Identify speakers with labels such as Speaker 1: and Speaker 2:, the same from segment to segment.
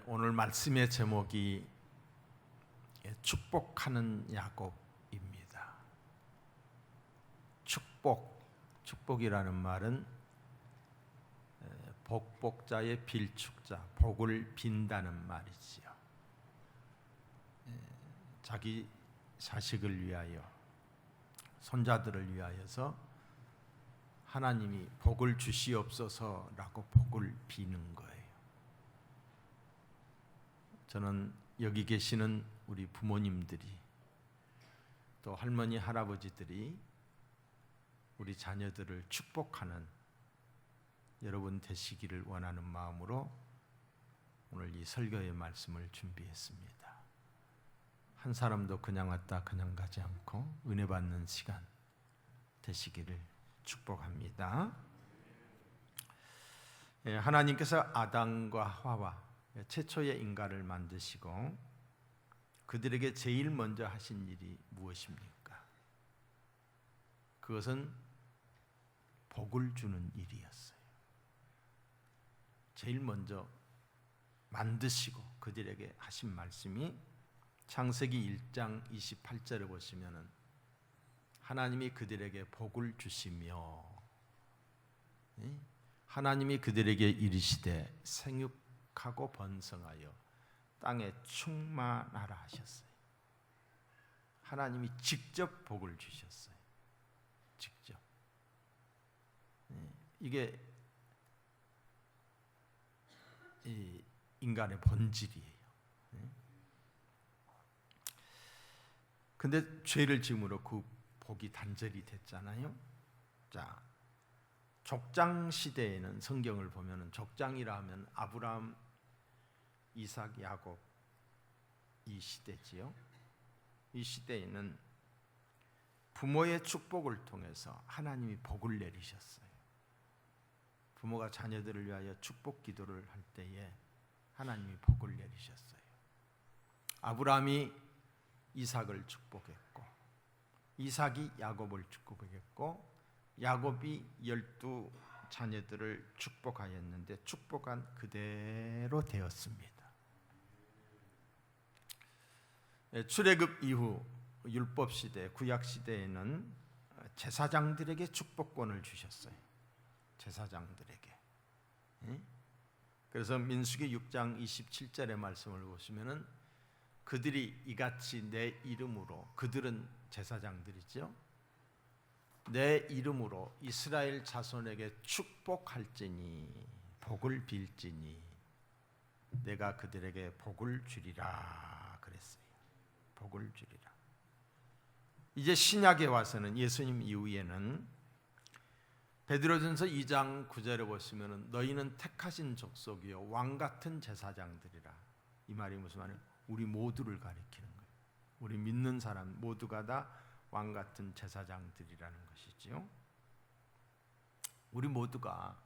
Speaker 1: 오늘 말씀의 제목이 축복하는 야곱입니다. 축복이라는 말은 복복자의 빌축자, 복을 빈다는 말이지요. 자기 자식을 위하여, 손자들을 위하여서 하나님이 복을 주시옵소서라고 복을 비는 거예요. 저는 여기 계시는 우리 부모님들이, 또 할머니, 할아버지들이 우리 자녀들을 축복하는 여러분 되시기를 원하는 마음으로 오늘 이 설교의 말씀을 준비했습니다. 한 사람도 그냥 왔다 그냥 가지 않고 은혜 받는 시간 되시기를 축복합니다. 하나님께서 아담과 하와 최초의 인간을 만드시고 그들에게 제일 먼저 하신 일이 무엇입니까? 그것은 복을 주는 일이었어요. 제일 먼저 만드시고 그들에게 하신 말씀이 창세기 1장 28절에 보시면은 하나님이 그들에게 복을 주시며 하나님이 그들에게 이르시되 생육하고 번성하여 땅에 충만하라 하셨어요. 하나님이 직접 복을 주셨어요. 직접. 이게 인간의 본질이에요. 근데 죄를 지음으로 그 복이 단절이 됐잖아요. 자, 족장 시대에는 성경을 보면은 족장이라 하면 아브라함, 이삭, 야곱 이 시대지요. 이 시대에는 부모의 축복을 통해서 하나님이 복을 내리셨어요. 부모가 자녀들을 위하여 축복 기도를 할 때에 하나님이 복을 내리셨어요. 아브라함이 이삭을 축복했고, 이삭이 야곱을 축복했고, 야곱이 12 자녀들을 축복하였는데 축복한 그대로 되었습니다. 출애굽 이후 율법 시대, 구약 시대에는 제사장들에게 축복권을 주셨어요. 제사장들에게. 그래서 민수기 6장 27절의 말씀을 보시면은 그들이 이같이 내 이름으로, 그들은 제사장들이죠. 내 이름으로 이스라엘 자손에게 축복할지니, 복을 빌지니 내가 그들에게 복을 주리라 그랬어요. 복을 주리라. 이제 신약에 와서는 예수님 이후에는 베드로전서 2장 9절에 보시면은 너희는 택하신 족속이요 왕 같은 제사장들이라. 이 말이 무슨 말이에요? 우리 모두를 가리키는 거예요. 우리 믿는 사람 모두가 다 왕 같은 제사장들이라는 것이지요. 우리 모두가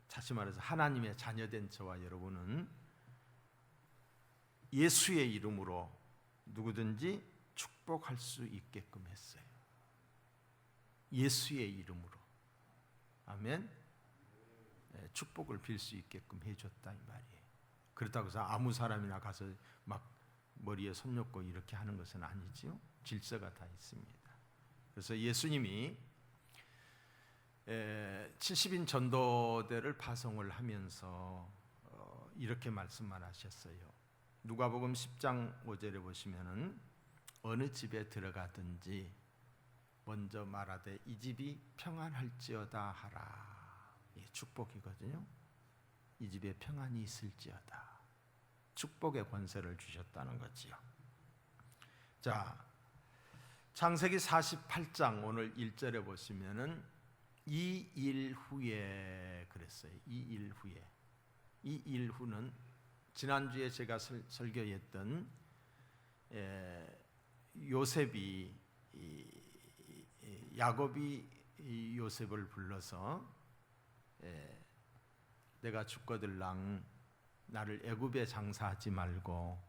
Speaker 1: 다시 말해서 하나님의 자녀된 저와 여러분은 예수의 이름으로 누구든지 축복할 수 있게끔 했어요. 예수의 이름으로. 아멘. 축복을 빌 수 있게끔 해줬다 이 말이에요. 그렇다고 해서 아무 사람이나 가서 막 머리에 손 놓고 이렇게 하는 것은 아니지요. 질서가 다 있습니다. 그래서 예수님이 70인 전도대를 파송을 하면서 이렇게 말씀만 하셨어요. 누가복음 10장 5절에 보시면은 어느 집에 들어가든지 먼저 말하되 이 집이 평안할지어다 하라. 이게 축복이거든요. 이 집에 평안이 있을지어다. 축복의 권세를 주셨다는 거지요. 자, 창세기 48장 오늘 1절에 보시면은 이 일 후에 그랬어요. 이 일 후에. 이 일 후는 지난주에 제가 설교했던 요셉이 야곱이 요셉을 불러서 내가 죽거들랑 나를 애굽에 장사하지 말고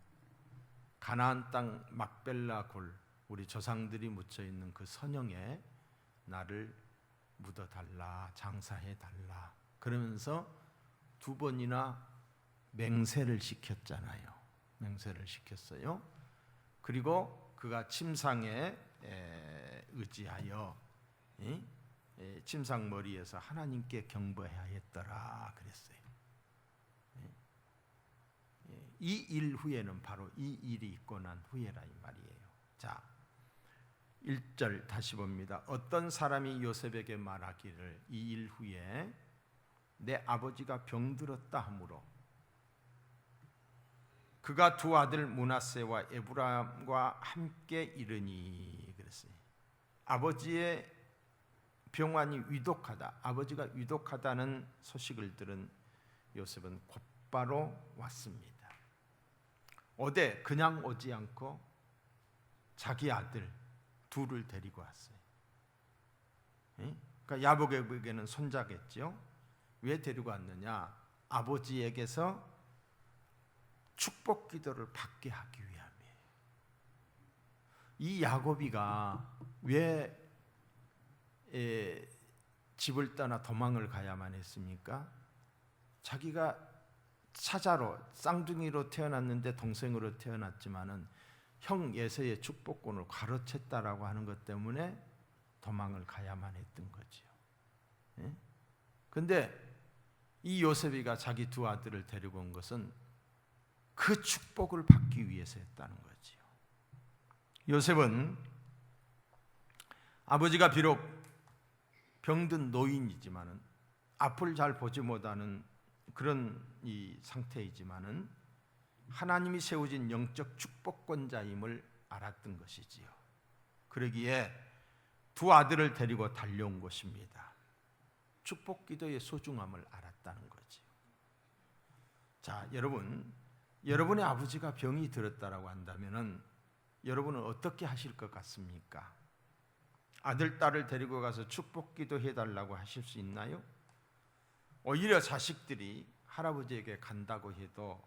Speaker 1: 가나안 땅 막벨라 골, 우리 조상들이 묻혀 있는 그 선영에 나를 묻어달라, 장사해달라. 그러면서 두 번이나 맹세를 시켰잖아요. 맹세를 시켰어요. 그리고 그가 침상에 의지하여 침상 머리에서 하나님께 경배하였더라 그랬어요. 이 일 후에는 바로 이 일이 있고 난 후에라 이 말이에요. 자, 1절 다시 봅니다. 어떤 사람이 요셉에게 말하기를 이 일 후에 내 아버지가 병들었다 하므로 그가 두 아들 므낫세와 에브라임과 함께 이르니 그랬어요. 아버지의 병환이 위독하다, 아버지가 위독하다는 소식을 들은 요셉은 곧바로 왔습니다. 어디 그냥 오지 않고 자기 아들 둘을 데리고 왔어요. 그러니까 야곱에게는 손자겠죠. 왜 데리고 왔느냐? 아버지에게서 축복 기도를 받게 하기 위함이에요. 이 야곱이가 왜 집을 떠나 도망을 가야만 했습니까? 자기가 사자로 쌍둥이로 태어났는데 동생으로 태어났지만은 형 예세의 축복권을 가로챘다라고 하는 것 때문에 도망을 가야만 했던 거지요. 그런데 이 요셉이가 자기 두 아들을 데리고 온 것은 그 축복을 받기 위해서 했다는 거지요. 요셉은 아버지가 비록 병든 노인이지만은 앞을 잘 보지 못하는 그런 이 상태이지만은 하나님이 세우신 영적 축복권자임을 알았던 것이지요. 그러기에 두 아들을 데리고 달려온 것입니다. 축복 기도의 소중함을 알았다는 거지요. 자, 여러분의 아버지가 병이 들었다라고 한다면은 여러분은 어떻게 하실 것 같습니까? 아들, 딸을 데리고 가서 축복 기도 해달라고 하실 수 있나요? 오히려 자식들이 할아버지에게 간다고 해도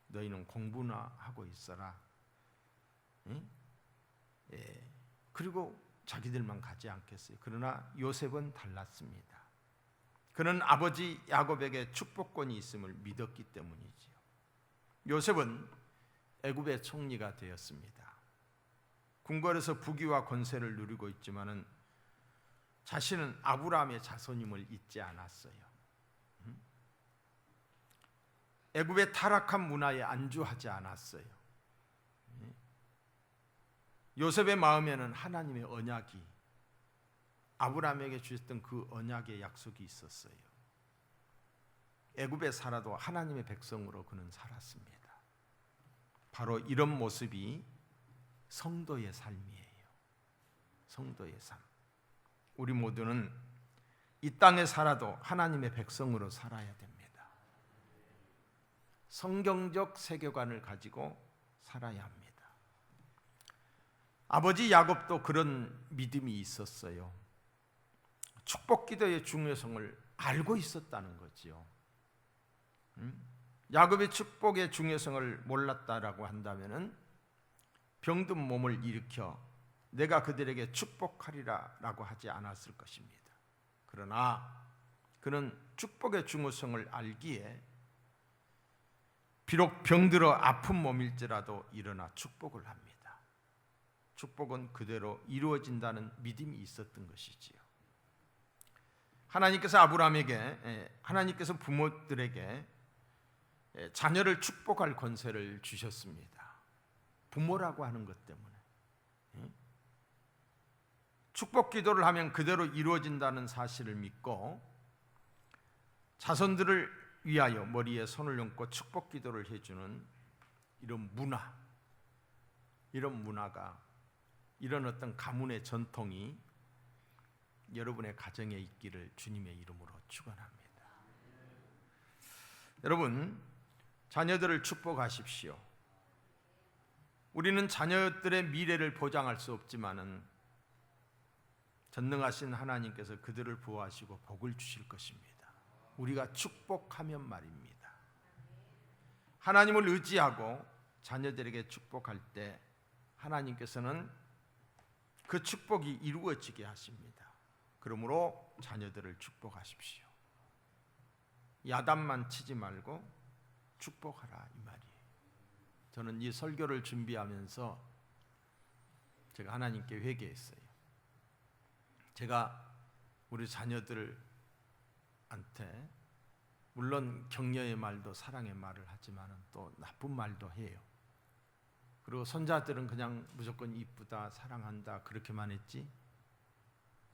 Speaker 1: 너희는 공부나 하고 있어라. 응? 그리고 자기들만 가지 않겠어요. 그러나 요셉은 달랐습니다. 그는 아버지 야곱에게 축복권이 있음을 믿었기 때문이지요. 요셉은 애굽의 총리가 되었습니다. 궁궐에서 부귀와 권세를 누리고 있지만은 자신은 아브라함의 자손임을 잊지 않았어요. 애굽의 타락한 문화에 안주하지 않았어요. 요셉의 마음에는 하나님의 언약이, 아브라함에게 주셨던 그 언약의 약속이 있었어요. 애굽에 살아도 하나님의 백성으로 그는 살았습니다. 바로 이런 모습이 성도의 삶이에요. 성도의 삶. 우리 모두는 이 땅에 살아도 하나님의 백성으로 살아야 됩니다. 성경적 세계관을 가지고 살아야 합니다. 아버지 야곱도 그런 믿음이 있었어요. 축복 기도의 중요성을 알고 있었다는 거지요. 야곱의 축복의 중요성을 몰랐다라고 한다면은 병든 몸을 일으켜 내가 그들에게 축복하리라라고 하지 않았을 것입니다. 그러나 그는 축복의 중요성을 알기에 비록 병들어 아픈 몸일지라도 일어나 축복을 합니다. 축복은 그대로 이루어진다는 믿음이 있었던 것이지요. 하나님께서 하나님께서 부모들에게 자녀를 축복할 권세를 주셨습니다. 부모라고 하는 것 때문에. 축복 기도를 하면 그대로 이루어진다는 사실을 믿고 자손들을 위하여 머리에 손을 얹고 축복 기도를 해주는 이런 문화가, 이런 어떤 가문의 전통이 여러분의 가정에 있기를 주님의 이름으로 축원합니다. 여러분, 자녀들을 축복하십시오. 우리는 자녀들의 미래를 보장할 수 없지만은 전능하신 하나님께서 그들을 보호하시고 복을 주실 것입니다. 우리가 축복하면 말입니다. 하나님을 의지하고 자녀들에게 축복할 때 하나님께서는 그 축복이 이루어지게 하십니다. 그러므로 자녀들을 축복하십시오. 야단만 치지 말고 축복하라 이 말이에요. 저는 이 설교를 준비하면서 제가 하나님께 회개했어요. 제가 우리 자녀들한테 물론 격려의 말도 사랑의 말을 하지만 또 나쁜 말도 해요. 그리고 손자들은 그냥 무조건 이쁘다, 사랑한다 그렇게만 했지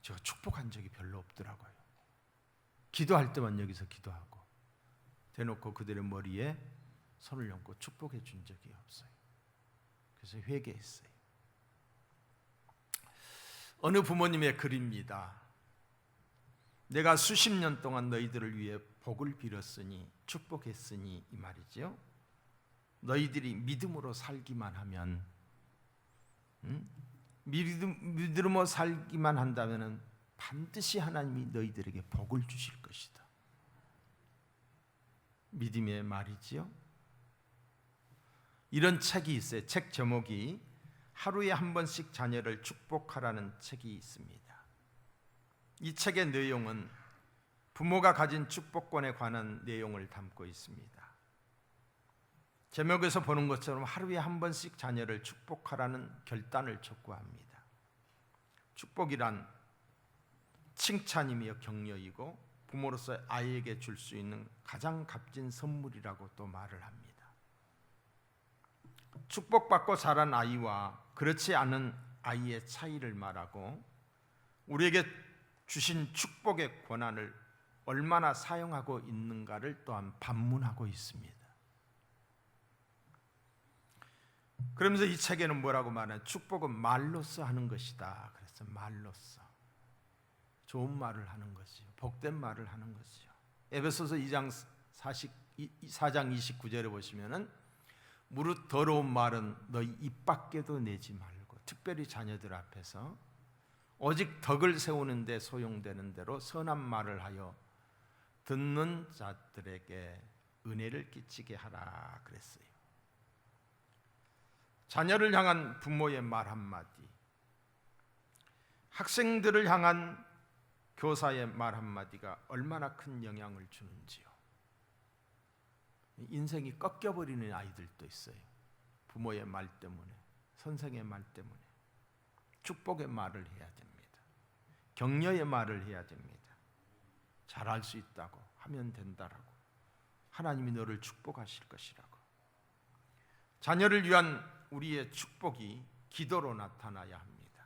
Speaker 1: 제가 축복한 적이 별로 없더라고요. 기도할 때만 여기서 기도하고 대놓고 그들의 머리에 손을 얹고 축복해 준 적이 없어요. 그래서 회개했어요. 어느 부모님의 글입니다. 내가 수십 년 동안 너희들을 위해 복을 빌었으니 축복했으니 이 말이죠. 너희들이 믿음으로 살기만 하면 믿음으로 살기만 한다면 반드시 하나님이 너희들에게 복을 주실 것이다. 믿음의 말이지요. 이런 책이 있어요. 책 제목이 하루에 한 번씩 자녀를 축복하라는 책이 있습니다. 이 책의 내용은 부모가 가진 축복권에 관한 내용을 담고 있습니다. 제목에서 보는 것처럼 하루에 한 번씩 자녀를 축복하라는 결단을 촉구합니다. 축복이란 칭찬이며 격려이고 부모로서 아이에게 줄 수 있는 가장 값진 선물이라고 또 말을 합니다. 축복받고 자란 아이와 그렇지 않은 아이의 차이를 말하고 우리에게 주신 축복의 권한을 얼마나 사용하고 있는가를 또한 반문하고 있습니다. 그러면서 이 책에는 뭐라고 말하냐? 축복은 말로써 하는 것이다. 그래서 말로써 좋은 말을 하는 것이요, 복된 말을 하는 것이요. 에베소서 4장 29절에 보시면은 무릇 더러운 말은 너희 입 밖에도 내지 말고, 특별히 자녀들 앞에서 오직 덕을 세우는 데 소용되는 대로 선한 말을 하여 듣는 자들에게 은혜를 끼치게 하라 그랬어요. 자녀를 향한 부모의 말 한마디, 학생들을 향한 교사의 말 한마디가 얼마나 큰 영향을 주는지요. 인생이 꺾여버리는 아이들도 있어요. 부모의 말 때문에, 선생의 말 때문에. 축복의 말을 해야 됩니다. 격려의 말을 해야 됩니다. 잘할 수 있다고, 하면 된다라고, 하나님이 너를 축복하실 것이라고. 자녀를 위한 우리의 축복이 기도로 나타나야 합니다.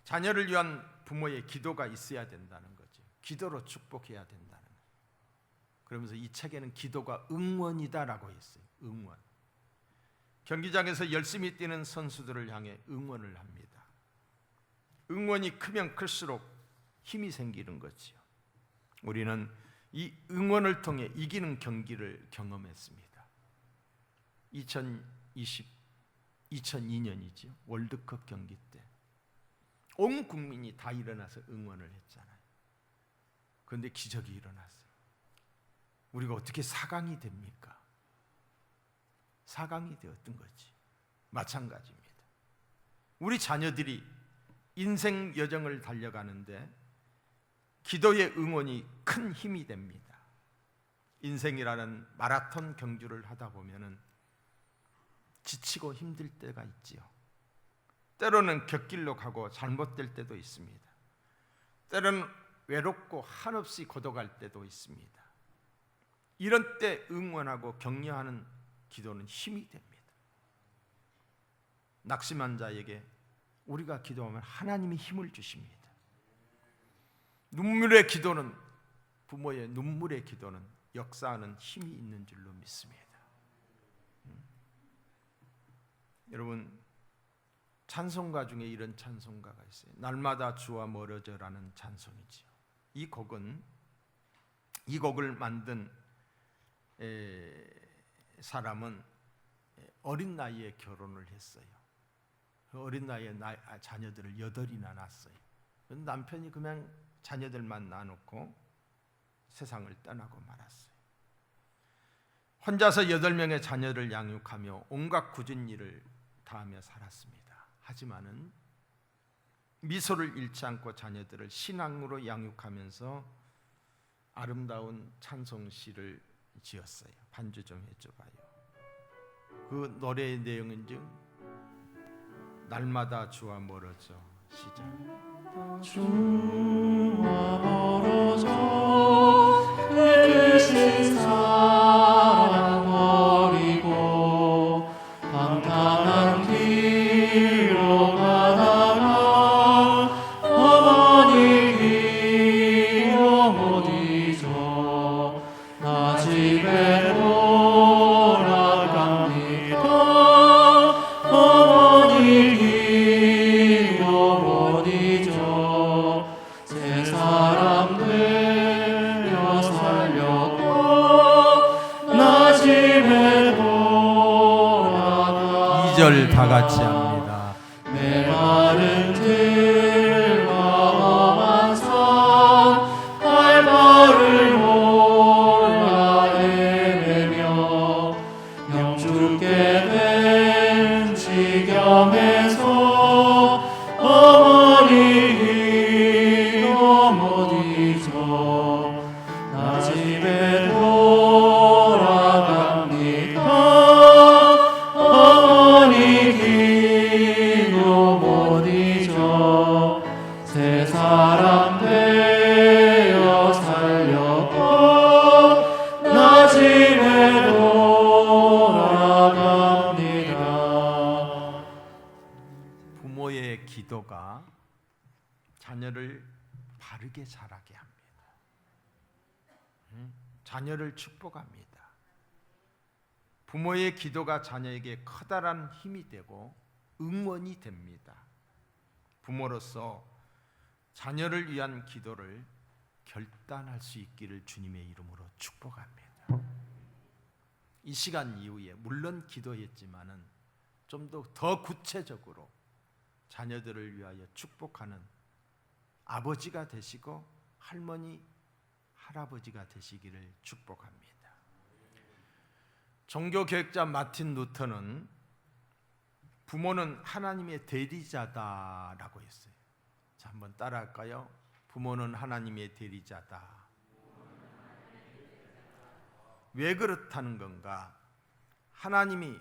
Speaker 1: 자녀를 위한 부모의 기도가 있어야 된다는 거죠. 기도로 축복해야 된다는 거죠. 그러면서 이 책에는 기도가 응원이다라고 했어요. 응원. 경기장에서 열심히 뛰는 선수들을 향해 응원을 합니다. 응원이 크면 클수록 힘이 생기는 거지요. 우리는 이 응원을 통해 이기는 경기를 경험했습니다. 2002년이죠. 월드컵 경기 때 온 국민이 다 일어나서 응원을 했잖아요. 그런데 기적이 일어났어요. 우리가 어떻게 4강이 됩니까? 4강이 되었던 거지. 마찬가지입니다. 우리 자녀들이 인생 여정을 달려가는데 기도의 응원이 큰 힘이 됩니다. 인생이라는 마라톤 경주를 하다 보면은 지치고 힘들 때가 있지요. 때로는 곁길로 가고 잘못될 때도 있습니다. 때로는 외롭고 한없이 고독할 때도 있습니다. 이런 때 응원하고 격려하는 기도는 힘이 됩니다. 낙심한 자에게 우리가 기도하면 하나님이 힘을 주십니다. 눈물의 기도는, 부모의 눈물의 기도는 역사하는 힘이 있는 줄로 믿습니다. 여러분, 찬송가 중에 이런 찬송가가 있어요. 날마다 주와 멀어져라는 찬송이지요. 이 곡을 만든 사람은 어린 나이에 결혼을 했어요. 어린 나이에 자녀들을 8이나 낳았어요. 남편이 그냥 자녀들만 낳아놓고 세상을 떠나고 말았어요. 혼자서 8명의 자녀를 양육하며 온갖 굳은 일을 다하며 살았습니다. 하지만은 미소를 잃지 않고 자녀들을 신앙으로 양육하면서 아름다운 찬송시를 지었어요. 반주 좀 해줘봐요. 그 노래의 내용은즉 날마다 주와 멀어져. 시작.
Speaker 2: 주와 멀어져 크신 사랑 버리고 방탕한 길로 가다가 어머니 기억 어디서 나 집에 돌아갑니다. 어머니 기억 어디서 새 사람 되어 살려고 나 집에 돌아가.
Speaker 1: 2절 다 같이 합니다.
Speaker 2: 내 마른 들과 험한 산 발걸을 몰라 헤매며 영주께 된 지경에서 어머니 어디서 나 집에 돌아갑니다. 어머니 어디서 새 사람 되어 살려고 나 집에 돌아갑니다.
Speaker 1: 부모의 기도가 자녀를 바르게 자라게 합니다. 자녀를 축복합니다. 부모의 기도가 자녀에게 커다란 힘이 되고 응원이 됩니다. 부모로서 자녀를 위한 기도를 결단할 수 있기를 주님의 이름으로 축복합니다. 이 시간 이후에 물론 기도했지만은 좀 더 구체적으로 자녀들을 위하여 축복하는 아버지가 되시고 할머니, 할아버지가 되시기를 축복합니다. 종교개혁자 마틴 루터는 부모는 하나님의 대리자다라고 했어요. 자, 한번 따라할까요? 부모는 하나님의 대리자다. 왜 그렇다는 건가? 하나님이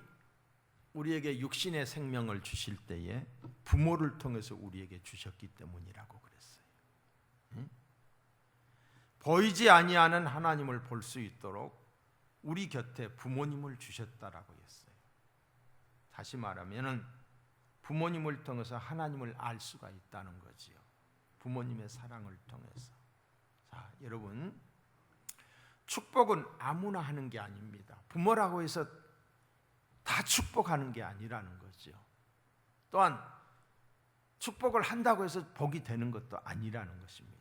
Speaker 1: 우리에게 육신의 생명을 주실 때에 부모를 통해서 우리에게 주셨기 때문이라고 그랬어요. 보이지 아니하는 하나님을 볼 수 있도록 우리 곁에 부모님을 주셨다라고 했어요. 다시 말하면은 부모님을 통해서 하나님을 알 수가 있다는 거지요. 부모님의 사랑을 통해서. 자, 여러분, 축복은 아무나 하는 게 아닙니다. 부모라고 해서 다 축복하는 게 아니라는 거죠. 또한 축복을 한다고 해서 복이 되는 것도 아니라는 것입니다.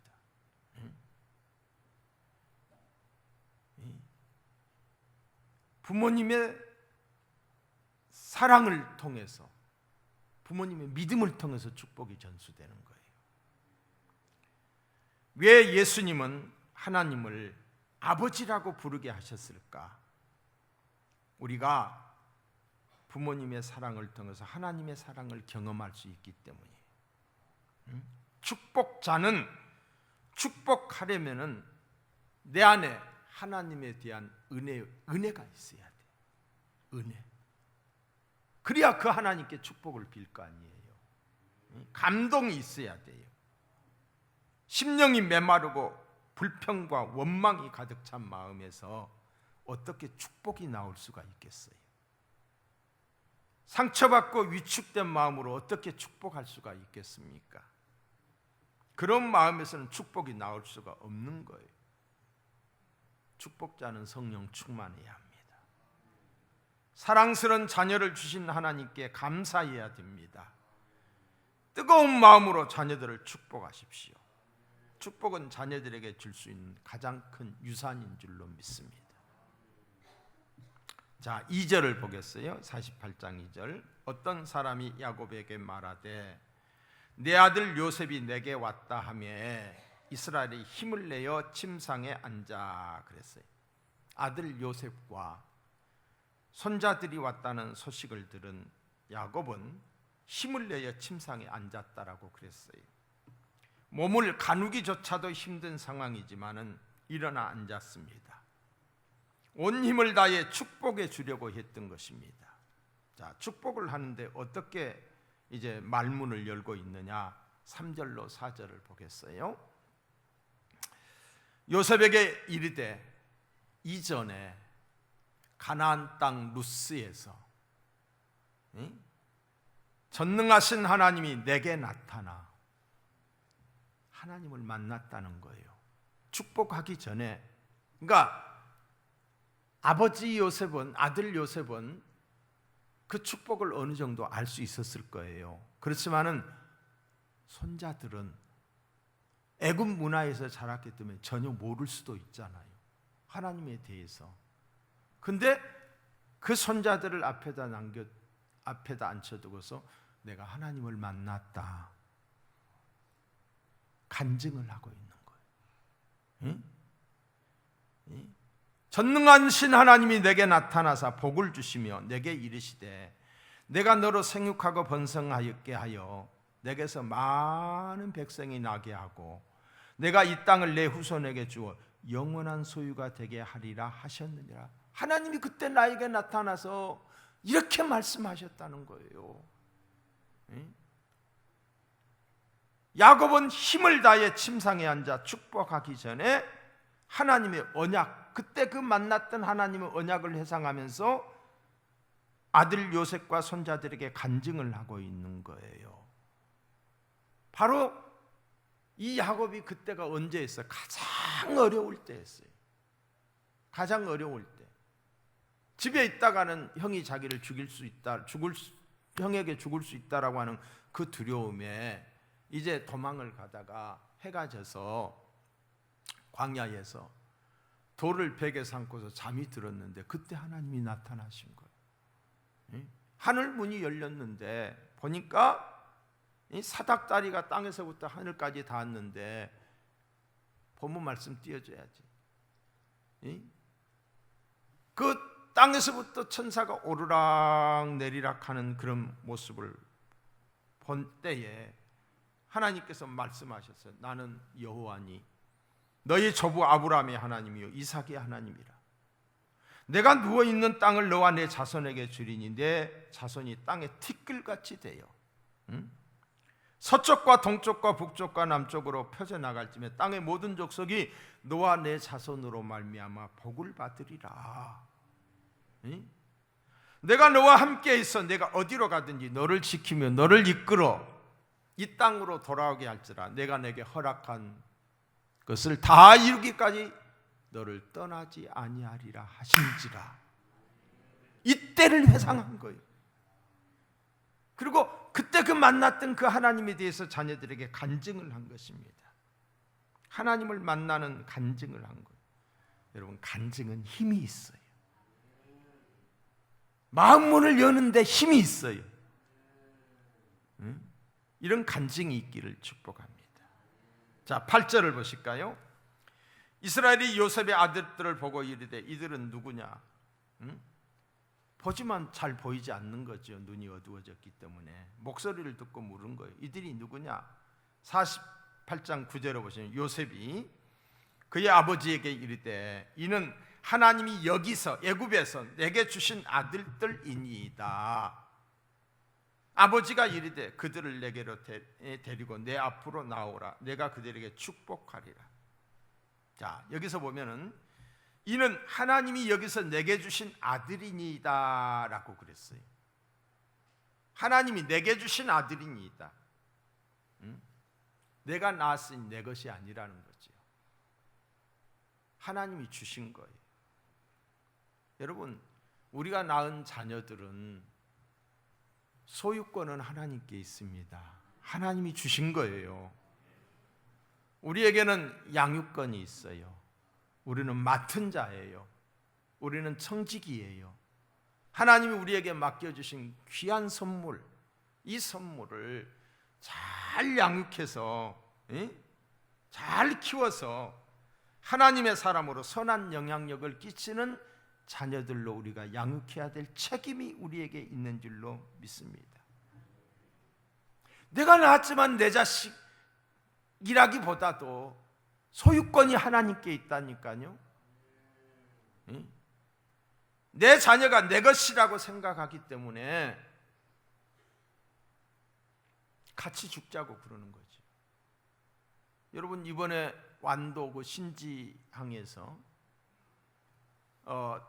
Speaker 1: 부모님의 사랑을 통해서, 부모님의 믿음을 통해서 축복이 전수되는 거예요. 왜 예수님은 하나님을 아버지라고 부르게 하셨을까? 우리가 부모님의 사랑을 통해서 하나님의 사랑을 경험할 수 있기 때문이에요. 축복자는 축복하려면은 내 안에 하나님에 대한 은혜가 있어야 돼. 은혜. 그래야 그 하나님께 축복을 빌 거 아니에요. 감동이 있어야 돼요. 심령이 메마르고 불평과 원망이 가득 찬 마음에서 어떻게 축복이 나올 수가 있겠어요? 상처받고 위축된 마음으로 어떻게 축복할 수가 있겠습니까? 그런 마음에서는 축복이 나올 수가 없는 거예요. 축복자는 성령 충만해야 합니다. 사랑스러운 자녀를 주신 하나님께 감사해야 됩니다. 뜨거운 마음으로 자녀들을 축복하십시오. 축복은 자녀들에게 줄 수 있는 가장 큰 유산인 줄로 믿습니다. 자, 2절을 보겠어요. 48장 2절. 어떤 사람이 야곱에게 말하되 내 아들 요셉이 내게 왔다 하며 이스라엘이 힘을 내어 침상에 앉아 그랬어요. 아들 요셉과 손자들이 왔다는 소식을 들은 야곱은 힘을 내어 침상에 앉았다라고 그랬어요. 몸을 가누기조차도 힘든 상황이지만은 일어나 앉았습니다. 온 힘을 다해 축복해 주려고 했던 것입니다. 자, 축복을 하는데 어떻게 이제 말문을 열고 있느냐? 3절로 4절을 보겠어요. 요셉에게 이르되 이전에 가나안 땅 루스에서 전능하신 하나님이 내게 나타나 하나님을 만났다는 거예요. 축복하기 전에. 그러니까 아버지 요셉은, 아들 요셉은 그 축복을 어느 정도 알 수 있었을 거예요. 그렇지만은 손자들은 애굽 문화에서 자랐기 때문에 전혀 모를 수도 있잖아요, 하나님에 대해서. 근데 그 손자들을 앞에다 앉혀두고서 내가 하나님을 만났다, 간증을 하고 있는 거예요. 응? 전능하신 하나님이 내게 나타나사 복을 주시며 내게 이르시되 내가 너로 생육하고 번성하였게 하여 내게서 많은 백성이 나게 하고 내가 이 땅을 내 후손에게 주어 영원한 소유가 되게 하리라 하셨느니라. 하나님이 그때 나에게 나타나서 이렇게 말씀하셨다는 거예요. 야곱은 힘을 다해 침상에 앉아 축복하기 전에 하나님의 언약, 그때 그 만났던 하나님의 언약을 회상하면서 아들 요셉과 손자들에게 간증을 하고 있는 거예요. 바로 이 야곱이 그때가 언제였어요? 가장 어려울 때였어요. 가장 어려울 때. 집에 있다가는 형이 자기를 죽일 수 있다, 형에게 죽을 수 있다라고 하는 그 두려움에 이제 도망을 가다가 해가 져서 광야에서 돌을 베개 삼고서 잠이 들었는데 그때 하나님이 나타나신 거예요. 하늘 문이 열렸는데 보니까 사닥다리가 땅에서부터 하늘까지 닿았는데 본문 말씀 띄워줘야지. 그 땅에서부터 천사가 오르락 내리락 하는 그런 모습을 본 때에 하나님께서 말씀하셨어요. 나는 여호와니 너희 조부 아브라함의 하나님이요 이삭의 하나님이라. 내가 누워있는 땅을 너와 내 자손에게 주리니 내 자손이 땅에 티끌같이 되어 서쪽과 동쪽과 북쪽과 남쪽으로 펴져나갈 쯤에 땅의 모든 족속이 너와 내 자손으로 말미암아 복을 받으리라. 내가 너와 함께 있어 내가 어디로 가든지 너를 지키며 너를 이끌어 이 땅으로 돌아오게 할지라. 내가 내게 허락한 것을 다 이루기까지 너를 떠나지 아니하리라 하신지라. 이때를 회상한 거예요. 그리고 그때 그 만났던 그 하나님에 대해서 자녀들에게 간증을 한 것입니다. 하나님을 만나는 간증을 한 거예요. 여러분, 간증은 힘이 있어요. 마음 문을 여는데 힘이 있어요. 이런 간증이 있기를 축복합니다. 자, 8절을 보실까요? 이스라엘이 요셉의 아들들을 보고 이르되 이들은 누구냐? 보지만 잘 보이지 않는 거죠. 눈이 어두워졌기 때문에. 목소리를 듣고 물은 거예요. 이들이 누구냐? 48장 9절을 보시면 요셉이 그의 아버지에게 이르되 이는 하나님이 여기서 애굽에서 내게 주신 아들들이니이다. 아버지가 이르되 그들을 내게로 데리고 내 앞으로 나오라. 내가 그들에게 축복하리라. 자, 여기서 보면은 이는 하나님이 여기서 내게 주신 아들이니이다 라고 그랬어요. 하나님이 내게 주신 아들이니이다. 내가 낳았으니 내 것이 아니라는 거죠. 하나님이 주신 거예요. 여러분, 우리가 낳은 자녀들은 소유권은 하나님께 있습니다. 하나님이 주신 거예요. 우리에게는 양육권이 있어요. 우리는 맡은 자예요. 우리는 청지기예요. 하나님이 우리에게 맡겨주신 귀한 선물, 이 선물을 잘 양육해서 잘 키워서 하나님의 사람으로 선한 영향력을 끼치는 자녀들로 우리가 양육해야 될 책임이 우리에게 있는 줄로 믿습니다. 내가 낳았지만 내 자식이라기보다도 소유권이 하나님께 있다니까요. 내 자녀가 내 것이라고 생각하기 때문에 같이 죽자고 그러는 거지. 여러분 이번에 완도 그 신지항에서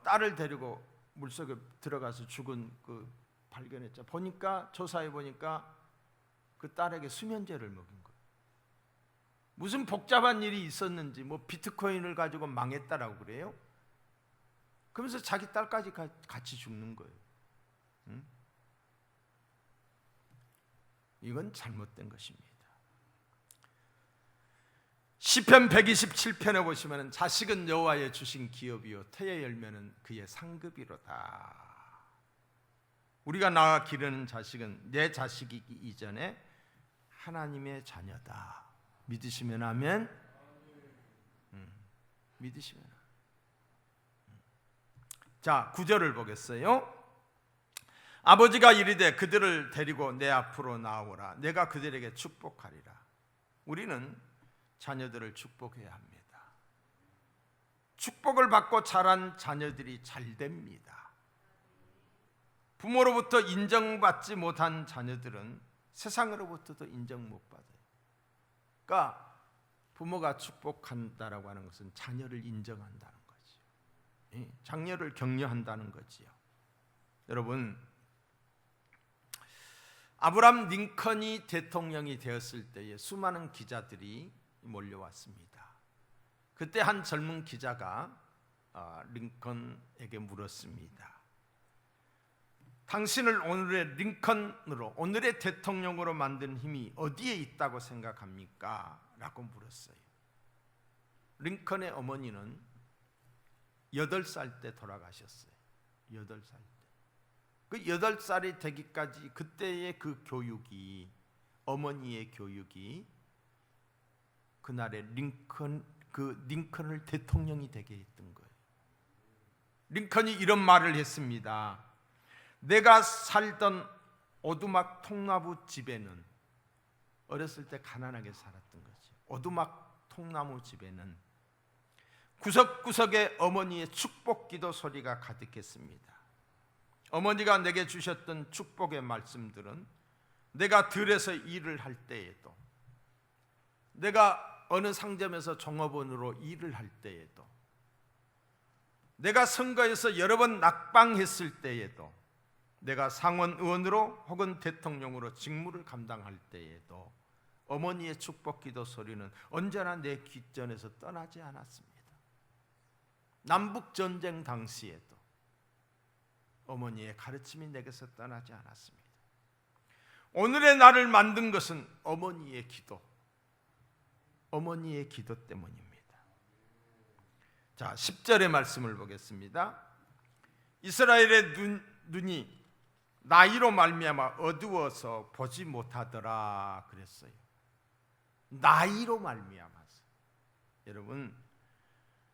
Speaker 1: 딸을 데리고 물속에 들어가서 죽은 그 발견했죠. 보니까 조사해 보니까 그 딸에게 수면제를 먹인 거예요. 무슨 복잡한 일이 있었는지 뭐 비트코인을 가지고 망했다라고 그래요. 그러면서 자기 딸까지 같이 죽는 거예요. 응? 이건 잘못된 것입니다. 시편 127편에 보시면 자식은 여호와의 주신 기업이요 태의 열매는 그의 상급이로다. 우리가 낳아 기르는 자식은 내 자식이기 이전에 하나님의 자녀다. 믿으시면 아멘. 믿으시면 아멘. 자, 9절을 보겠어요. 아버지가 이르되 그들을 데리고 내 앞으로 나오라. 내가 그들에게 축복하리라. 우리는 자녀들을 축복해야 합니다. 축복을 받고 자란 자녀들이 잘 됩니다. 부모로부터 인정받지 못한 자녀들은 세상으로부터도 인정 못 받아요. 그러니까 부모가 축복한다라고 하는 것은 자녀를 인정한다는 거지요. 자녀를 격려한다는 거지요. 여러분, 아브라함 링컨이 대통령이 되었을 때에 수많은 기자들이 몰려왔습니다. 그때 한 젊은 기자가 링컨에게 물었습니다. 당신을 오늘의 링컨으로, 오늘의 대통령으로 만든 힘이 어디에 있다고 생각합니까? 라고 물었어요. 링컨의 어머니는 8살 때 돌아가셨어요. 8살 때. 그 8살이 되기까지 그때의 그 교육이, 어머니의 교육이 그날의 링컨을 대통령이 되게 했던 거예요. 링컨이 이런 말을 했습니다. 내가 살던 오두막 통나무 집에는, 어렸을 때 가난하게 살았던 거지. 오두막 통나무 집에는 구석구석에 어머니의 축복기도 소리가 가득했습니다. 어머니가 내게 주셨던 축복의 말씀들은 내가 들에서 일을 할 때에도, 내가 어느 상점에서 종업원으로 일을 할 때에도, 내가 선거에서 여러 번 낙방했을 때에도, 내가 상원 의원으로 혹은 대통령으로 직무를 감당할 때에도 어머니의 축복기도 소리는 언제나 내 귓전에서 떠나지 않았습니다. 남북전쟁 당시에도 어머니의 가르침이 내게서 떠나지 않았습니다. 오늘의 나를 만든 것은 어머니의 기도 때문입니다. 자, 10절의 말씀을 보겠습니다. 이스라엘의 눈이 나이로 말미암아 어두워서 보지 못하더라 그랬어요. 나이로 말미암아서. 여러분,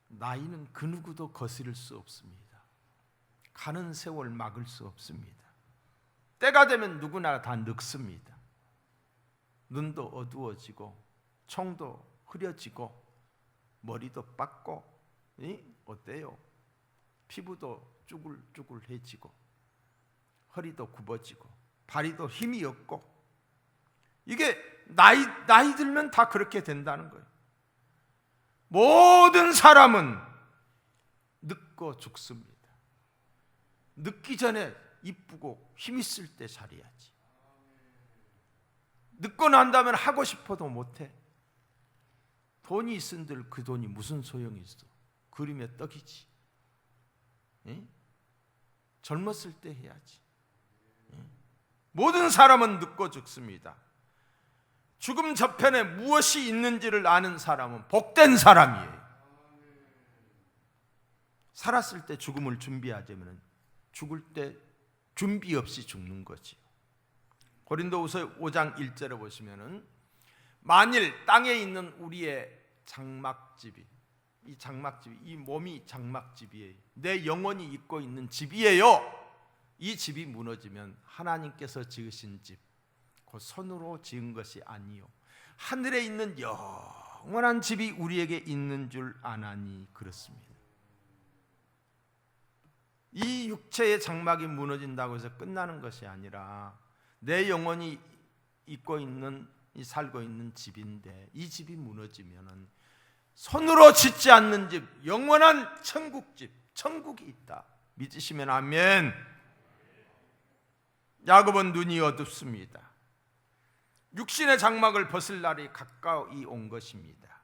Speaker 1: 나이는 그 누구도 거스릴 수 없습니다. 가는 세월 막을 수 없습니다. 때가 되면 누구나 다 늙습니다. 눈도 어두워지고 총도 흐려지고 머리도 빠고, 어때요? 피부도 쭈글쭈글해지고 허리도 굽어지고 발이도 힘이 없고, 이게 나이 들면 다 그렇게 된다는 거예요. 모든 사람은 늙고 죽습니다. 늙기 전에 이쁘고 힘 있을 때 살아야지. 늙고 난다면 하고 싶어도 못해. 돈이 있은들 그 돈이 무슨 소용이 있어? 그림의 떡이지. 젊었을 때 해야지. 모든 사람은 늙고 죽습니다. 죽음 저편에 무엇이 있는지를 아는 사람은 복된 사람이에요. 살았을 때 죽음을 준비하자면 죽을 때 준비 없이 죽는 거지요. 고린도후서 5장 1절에 보시면은 만일 땅에 있는 우리의 장막집이, 이 장막집이, 이 몸이 장막집이에요. 내 영혼이 있고 있는 집이에요. 이 집이 무너지면 하나님께서 지으신 집, 그 손으로 지은 것이 아니요 하늘에 있는 영원한 집이 우리에게 있는 줄 아나니 그렇습니다. 이 육체의 장막이 무너진다고 해서 끝나는 것이 아니라 내 영혼이 살고 있는 집인데 이 집이 무너지면은 손으로 짓지 않는 집, 영원한 천국집, 천국이 있다. 믿으시면 아멘. 야곱은 눈이 어둡습니다. 육신의 장막을 벗을 날이 가까이 온 것입니다.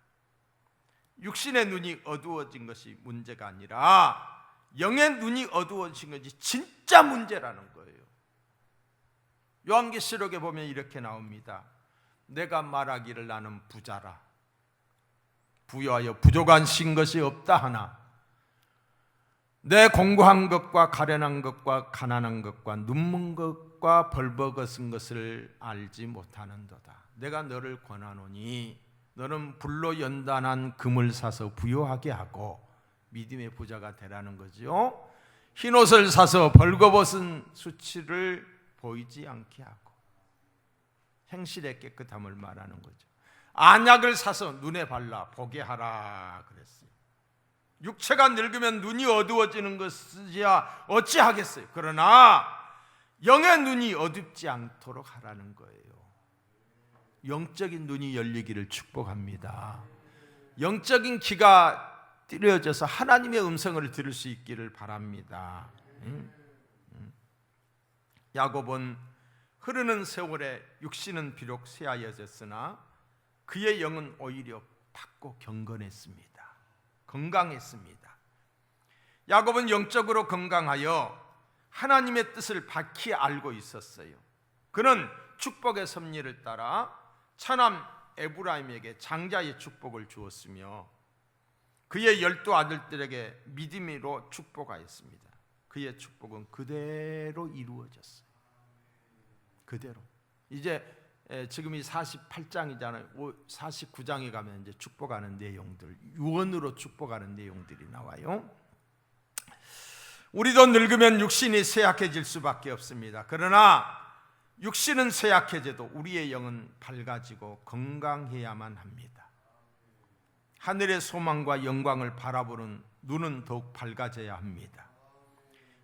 Speaker 1: 육신의 눈이 어두워진 것이 문제가 아니라 영의 눈이 어두워진 것이 진짜 문제라는 거예요. 요한계시록에 보면 이렇게 나옵니다. 내가 말하기를 나는 부자라. 부여하여 부족한 신 것이 없다 하나 내 공고한 것과 가련한 것과 가난한 것과 눈먼 것과 벌버거슨 것을 알지 못하는도다. 내가 너를 권하노니 너는 불로 연단한 금을 사서 부요하게 하고 믿음의 부자가 되라는 거죠. 흰옷을 사서 벌거벗은 수치를 보이지 않게 하고 행실의 깨끗함을 말하는 거죠. 안약을 사서 눈에 발라 보게 하라 그랬어요. 육체가 늙으면 눈이 어두워지는 것이야 어찌하겠어요. 그러나 영의 눈이 어둡지 않도록 하라는 거예요. 영적인 눈이 열리기를 축복합니다. 영적인 귀가 뚫어져서 하나님의 음성을 들을 수 있기를 바랍니다. 야곱은 흐르는 세월에 육신은 비록 쇠하여졌으나 그의 영은 오히려 밝고 경건했습니다. 건강했습니다. 야곱은 영적으로 건강하여 하나님의 뜻을 밝히 알고 있었어요. 그는 축복의 섭리를 따라 차남 에브라임에게 장자의 축복을 주었으며 그의 12 아들들에게 믿음으로 축복하였습니다. 그의 축복은 그대로 이루어졌어요. 그대로. 이제 지금이 48장이잖아요. 49장에 가면 이제 축복하는 내용들, 유언으로 축복하는 내용들이 나와요. 우리도 늙으면 육신이 쇠약해질 수밖에 없습니다. 그러나 육신은 쇠약해져도 우리의 영은 밝아지고 건강해야만 합니다. 하늘의 소망과 영광을 바라보는 눈은 더욱 밝아져야 합니다.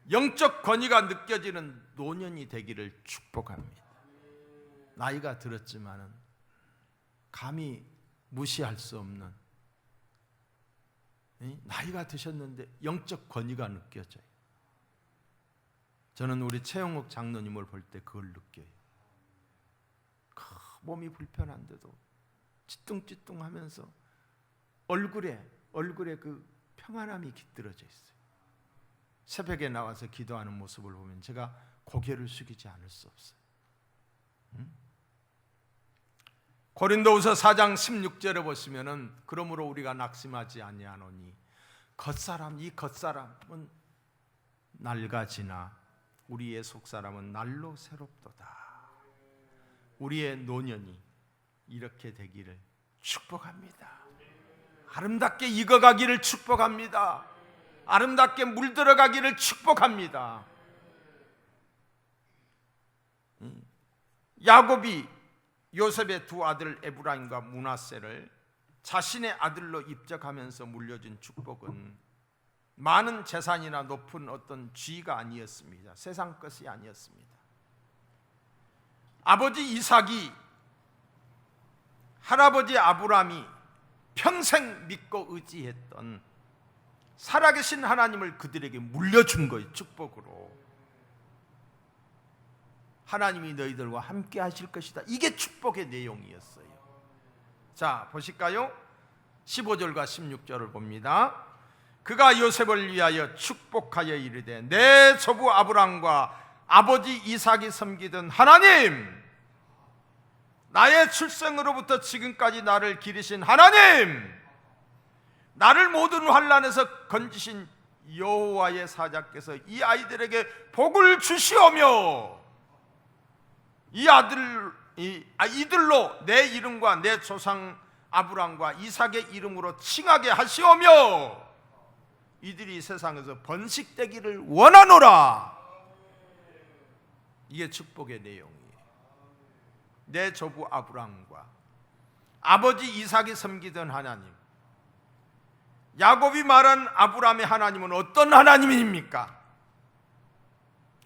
Speaker 1: 영적 권위가 느껴지는 노년이 되기를 축복합니다. 나이가 들었지만은 감히 무시할 수 없는, 나이가 드셨는데 영적 권위가 느껴져요. 저는 우리 최영욱 장로님을 볼 때 그걸 느껴요. 몸이 불편한데도 찌뚱찌뚱하면서 얼굴에 그 평안함이 깃들어져 있어요. 새벽에 나와서 기도하는 모습을 보면 제가 고개를 숙이지 않을 수 없어요. 고린도후서 4장 16절에 보시면은 그러므로 우리가 낙심하지 아니하노니 이 겉사람은 낡아지나 우리의 속사람은 날로 새롭도다. 우리의 노년이 이렇게 되기를 축복합니다. 아름답게 익어가기를 축복합니다. 아름답게 물들어가기를 축복합니다. 야곱이 요셉의 2 아들 에브라임과 므낫세를 자신의 아들로 입적하면서 물려준 축복은 많은 재산이나 높은 어떤 지위가 아니었습니다. 세상 것이 아니었습니다. 아버지 이삭이 할아버지 아브라함이 평생 믿고 의지했던 살아계신 하나님을 그들에게 물려준 거예요. 축복으로. 하나님이 너희들과 함께 하실 것이다. 이게 축복의 내용이었어요. 자, 보실까요? 15절과 16절을 봅니다. 그가 요셉을 위하여 축복하여 이르되 내 조부 아브람과 아버지 이삭이 섬기던 하나님, 나의 출생으로부터 지금까지 나를 기르신 하나님, 나를 모든 환난에서 건지신 여호와의 사자께서 이 아이들에게 복을 주시오며 이들로 내 이름과 내 조상 아브람과 이삭의 이름으로 칭하게 하시오며 이들이 세상에서 번식되기를 원하노라. 이게 축복의 내용이에요. 내 조부 아브람과 아버지 이삭이 섬기던 하나님, 야곱이 말한 아브람의 하나님은 어떤 하나님입니까?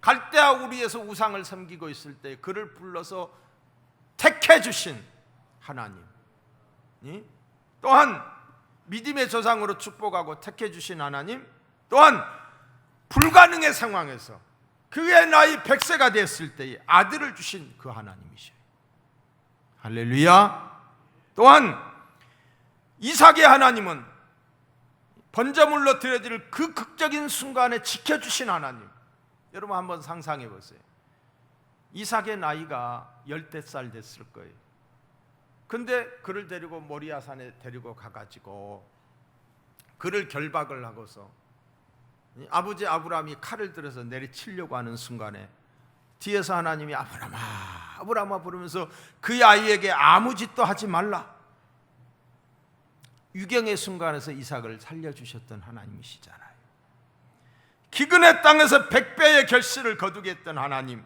Speaker 1: 갈대아 우리에서 우상을 섬기고 있을 때 그를 불러서 택해 주신 하나님, 또한 믿음의 조상으로 축복하고 택해 주신 하나님, 또한 불가능의 상황에서 그의 나이 100세가 됐을 때에 아들을 주신 그 하나님이셔요. 할렐루야. 또한 이삭의 하나님은 번제물로 드려질 그 극적인 순간에 지켜주신 하나님. 여러분 한번 상상해 보세요. 이삭의 나이가 10살 됐을 거예요. 근데 그를 데리고 모리아산에 데리고 가가지고 그를 결박을 하고서 아버지 아브라함이 칼을 들어서 내리치려고 하는 순간에 뒤에서 하나님이 아브라함아 아브라함아 부르면서 그 아이에게 아무 짓도 하지 말라. 유경의 순간에서 이삭을 살려주셨던 하나님이시잖아요. 기근의 땅에서 100배의 결실을 거두게 했던 하나님.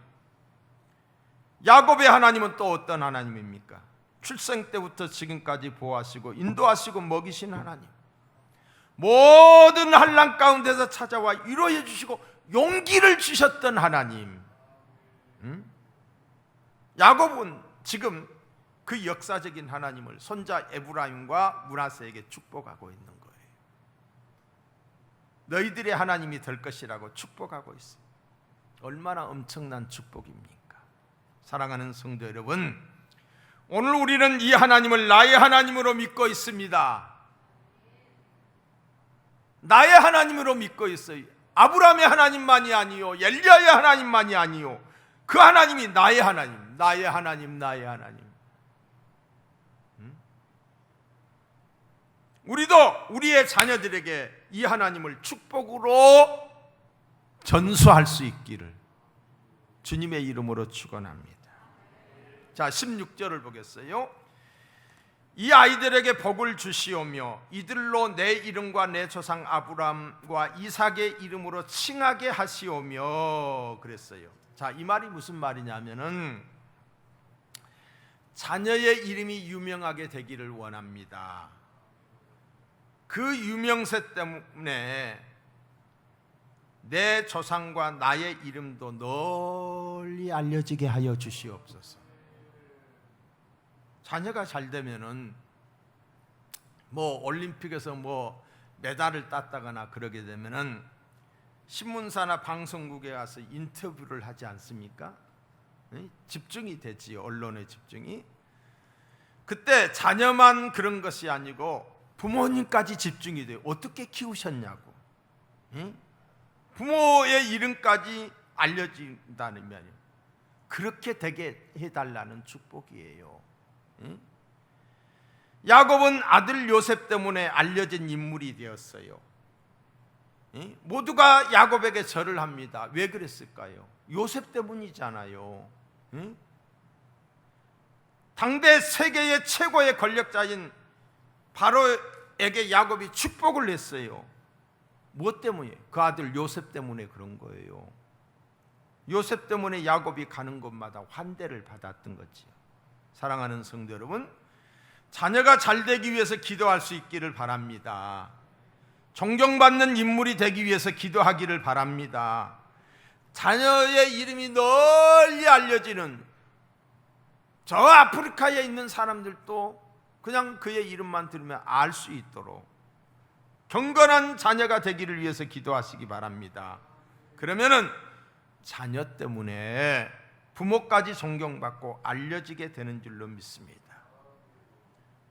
Speaker 1: 야곱의 하나님은 또 어떤 하나님입니까? 출생 때부터 지금까지 보호하시고 인도하시고 먹이신 하나님. 모든 환난 가운데서 찾아와 위로해 주시고 용기를 주셨던 하나님. 야곱은 지금 그 역사적인 하나님을 손자 에브라임과 므낫세에게 축복하고 있는 거예요. 너희들의 하나님이 될 것이라고 축복하고 있어요. 얼마나 엄청난 축복입니까? 사랑하는 성도 여러분, 오늘 우리는 이 하나님을 나의 하나님으로 믿고 있습니다. 나의 하나님으로 믿고 있어요. 아브라함의 하나님만이 아니요, 엘리야의 하나님만이 아니요, 그 하나님이 나의 하나님, 나의 하나님, 나의 하나님. 우리도 우리의 자녀들에게 이 하나님을 축복으로 전수할 수 있기를 주님의 이름으로 축원합니다. 자, 16절을 보겠어요. 이 아이들에게 복을 주시오며 이들로 내 이름과 내 조상 아브라함과 이삭의 이름으로 칭하게 하시오며 그랬어요. 자, 이 말이 무슨 말이냐면은 자녀의 이름이 유명하게 되기를 원합니다. 그 유명세 때문에 내 조상과 나의 이름도 널리 알려지게 하여 주시옵소서. 자녀가 잘 되면은 뭐 올림픽에서 뭐 메달을 땄다거나 그러게 되면은 신문사나 방송국에 가서 인터뷰를 하지 않습니까? 집중이 되지요. 언론의 집중이. 그때 자녀만 그런 것이 아니고 부모님까지 집중이 돼요. 어떻게 키우셨냐고. 부모의 이름까지 알려진다는 말이에요. 그렇게 되게 해달라는 축복이에요. 야곱은 아들 요셉 때문에 알려진 인물이 되었어요. 모두가 야곱에게 절을 합니다. 왜 그랬을까요? 요셉 때문이잖아요. 당대 세계의 최고의 권력자인 바로에게 야곱이 축복을 했어요. 무엇 때문이에요? 그 아들 요셉 때문에 그런 거예요. 요셉 때문에 야곱이 가는 곳마다 환대를 받았던 거지요. 사랑하는 성도 여러분, 자녀가 잘 되기 위해서 기도할 수 있기를 바랍니다. 존경받는 인물이 되기 위해서 기도하기를 바랍니다. 자녀의 이름이 널리 알려지는 저 아프리카에 있는 사람들도 그냥 그의 이름만 들으면 알 수 있도록 경건한 자녀가 되기를 위해서 기도하시기 바랍니다. 그러면은 자녀 때문에 부모까지 존경받고 알려지게 되는 줄로 믿습니다.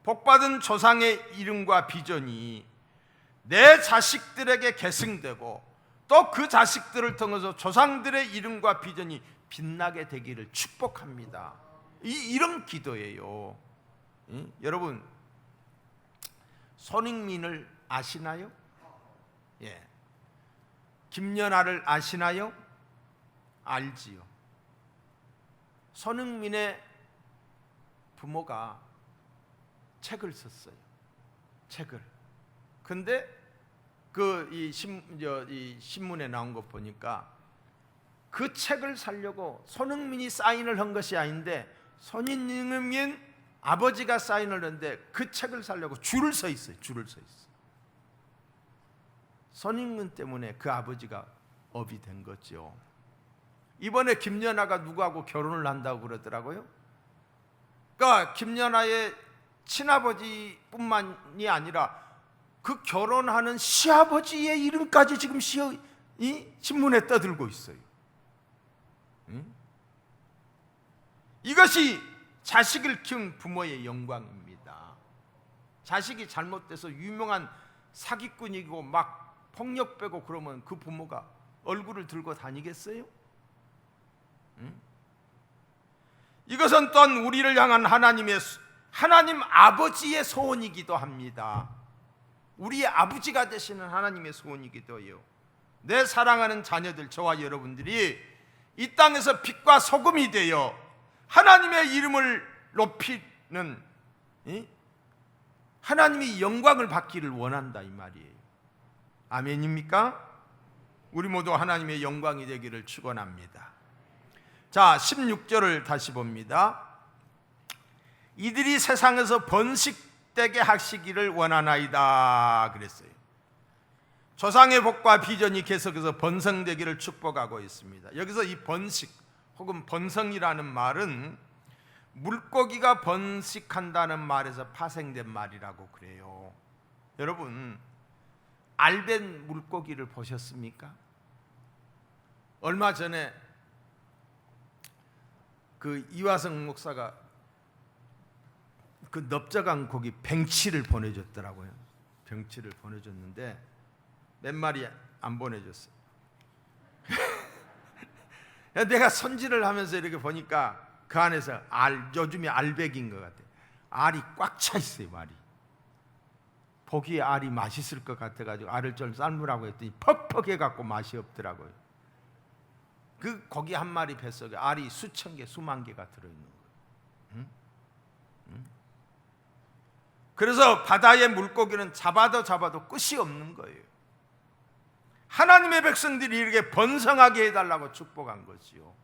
Speaker 1: 복받은 조상의 이름과 비전이 내 자식들에게 계승되고 또 그 자식들을 통해서 조상들의 이름과 비전이 빛나게 되기를 축복합니다. 이런 기도예요. 여러분, 손흥민을 아시나요? 예. 김연아를 아시나요? 알지요. 손흥민의 부모가 책을 썼어요. 책을. 근데 이 신문에 나온 거 보니까 그 책을 사려고 손흥민이 사인을 한 것이 아닌데 손흥민 아버지가 사인을 했는데 그 책을 사려고 줄을 서 있어요. 줄을 서 있어요. 손흥민 때문에 그 아버지가 업이 된 거죠. 이번에 김연아가 누구하고 결혼을 한다고 그러더라고요. 그러니까 김연아의 친아버지뿐만이 아니라 그 결혼하는 시아버지의 이름까지 지금 신문에 떠들고 있어요. 이것이 자식을 키운 부모의 영광입니다. 자식이 잘못돼서 유명한 사기꾼이고 막 폭력배고 그러면 그 부모가 얼굴을 들고 다니겠어요? 이것은 또한 우리를 향한 하나님 아버지의 소원이기도 합니다. 우리의 아버지가 되시는 하나님의 소원이기도 해요. 내 사랑하는 자녀들, 저와 여러분들이 이 땅에서 빛과 소금이 되어 하나님의 이름을 높이는, 하나님이 영광을 받기를 원한다 이 말이에요. 아멘입니까? 우리 모두 하나님의 영광이 되기를 축원합니다. 자, 16절을 다시 봅니다. 이들이 세상에서 번식되게 하시기를 원하나이다 그랬어요. 조상의 복과 비전이 계속해서 번성되기를 축복하고 있습니다. 여기서 이 번식 혹은 번성이라는 말은 물고기가 번식한다는 말에서 파생된 말이라고 그래요. 여러분, 알벤 물고기를 보셨습니까? 얼마 전에 그 이화성 목사가 그 넓적한 고기 뱅치를 보내줬더라고요. 뱅치를 보내줬는데 몇 마리 안 보내줬어요. 내가 손질을 하면서 이렇게 보니까 그 안에서 요즘에 알백인 것 같아요. 알이 꽉 차 있어요. 알이. 보기에 알이 맛있을 것 같아가지고 알을 좀 삶으라고 했더니 퍽퍽해갖고 맛이 없더라고요. 그 고기 한 마리 뱃속에 알이 수천 개, 수만 개가 들어있는 거예요. 그래서 바다의 물고기는 잡아도 끝이 없는 거예요. 하나님의 백성들이 이렇게 번성하게 해달라고 축복한 것이요.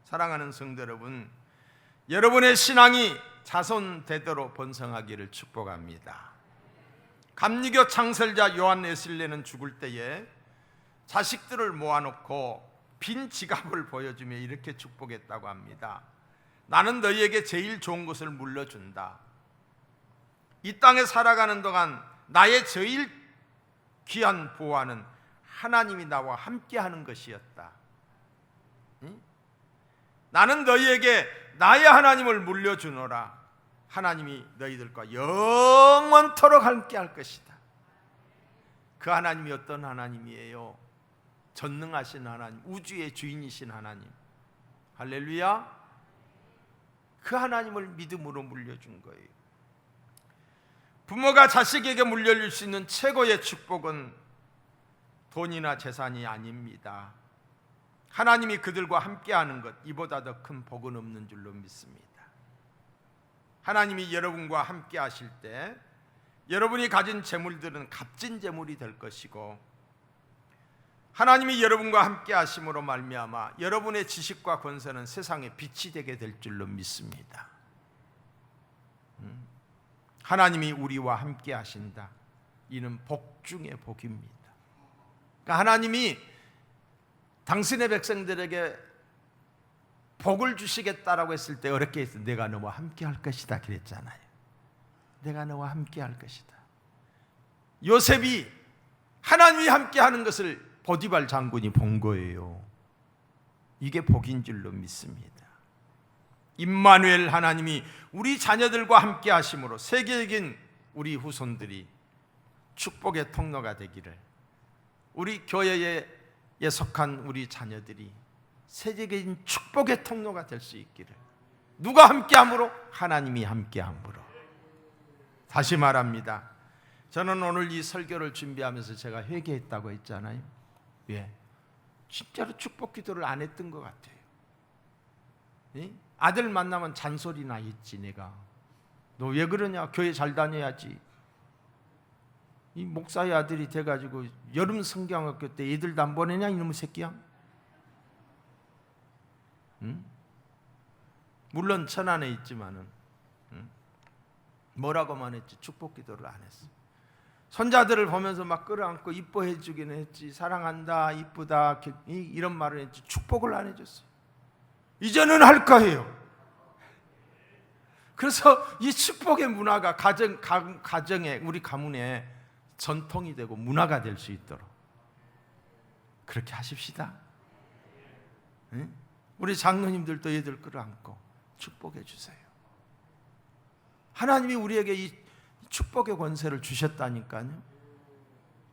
Speaker 1: 사랑하는 성도 여러분, 여러분의 신앙이 자손대대로 번성하기를 축복합니다. 감리교 창설자 요한 웨슬레는 죽을 때에 자식들을 모아놓고 빈 지갑을 보여주며 이렇게 축복했다고 합니다. 나는 너희에게 제일 좋은 것을 물려준다. 이 땅에 살아가는 동안 나의 제일 귀한 보화는 하나님이 나와 함께하는 것이었다. 나는 너희에게 나의 하나님을 물려주노라. 하나님이 너희들과 영원토록 함께할 것이다. 그 하나님이 어떤 하나님이에요? 전능하신 하나님, 우주의 주인이신 하나님. 할렐루야. 그 하나님을 믿음으로 물려준 거예요. 부모가 자식에게 물려줄 수 있는 최고의 축복은 돈이나 재산이 아닙니다. 하나님이 그들과 함께하는 것, 이보다 더 큰 복은 없는 줄로 믿습니다. 하나님이 여러분과 함께 하실 때 여러분이 가진 재물들은 값진 재물이 될 것이고, 하나님이 여러분과 함께 하심으로 말미암아 여러분의 지식과 권세는 세상에 빛이 되게 될 줄로 믿습니다. 하나님이 우리와 함께 하신다. 이는 복 중의 복입니다. 그러니까 하나님이 당신의 백성들에게 복을 주시겠다라고 했을 때 어렵게 해서 내가 너와 함께 할 것이다 그랬잖아요. 내가 너와 함께 할 것이다. 요셉이 하나님이 함께 하는 것을 보디발 장군이 본 거예요. 이게 복인 줄로 믿습니다. 임마누엘 하나님이 우리 자녀들과 함께 하심으로 세계적인 우리 후손들이 축복의 통로가 되기를, 우리 교회에 속한 우리 자녀들이 세계적인 축복의 통로가 될 수 있기를. 누가 함께함으로? 하나님이 함께함으로. 다시 말합니다. 저는 오늘 이 설교를 준비하면서 제가 회개했다고 했잖아요. 왜? 진짜로 축복 기도를 안 했던 것 같아요. 아들 만나면 잔소리나 했지. 내가 너 왜 그러냐, 교회 잘 다녀야지. 이 목사의 아들이 돼가지고 여름 성경학교 때 애들도 안 보내냐 이놈의 새끼야. 물론 천안에 있지만은 뭐라고만 했지 축복 기도를 안 했어. 손자들을 보면서 막 끌어안고 이뻐해 주기는 했지, 사랑한다, 이쁘다 이런 말을 했지 축복을 안 해줬어요. 이제는 할 거예요. 그래서 이 축복의 문화가 가정에, 우리 가문에 전통이 되고 문화가 될 수 있도록 그렇게 하십시다. 응? 우리 장로님들도 얘들 끌어안고 축복해 주세요. 하나님이 우리에게 이 축복의 권세를 주셨다니까요.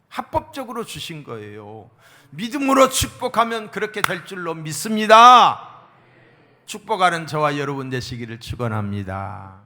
Speaker 1: 합법적으로 주신 거예요. 믿음으로 축복하면 그렇게 될 줄로 믿습니다. 축복하는 저와 여러분 되시기를 축원합니다.